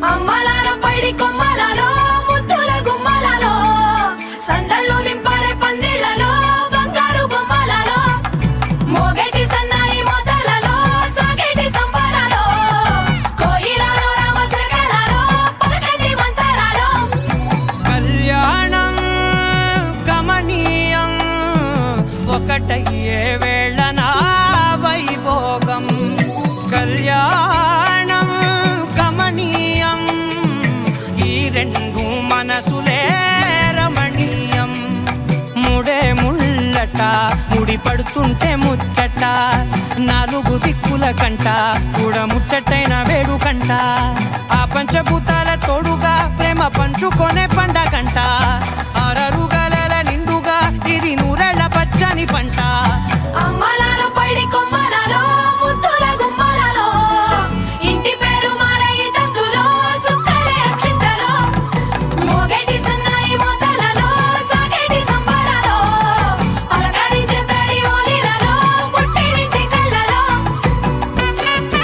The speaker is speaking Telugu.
అమ్మలాలో పైడి కొమ్మలలో ముద్దుల గుమ్మలలో సందళ్ళు నింపారే పందిళ్లలో బంగారు బొమ్మలలో మోగేటి సన్నాయి మోతలలో సాగేటి సంబరాలో కోయిలలో రామసగలలో పలకటి మంతరాలో కళ్యాణం గమనీయం ఒకటయ్యే వేళనా వైభోగం కళ్యాణం గమనీయం ఈ రెండు మనసులే రమణీయం ముడే ముళ్ళట ముడి పడుతుంటే ముచ్చట నాలుగు దిక్కుల కంట చూడ ముచ్చటైన వేడుకంట ఆ పంచభూతాల తోడుగా ప్రేమ పంచుకొనే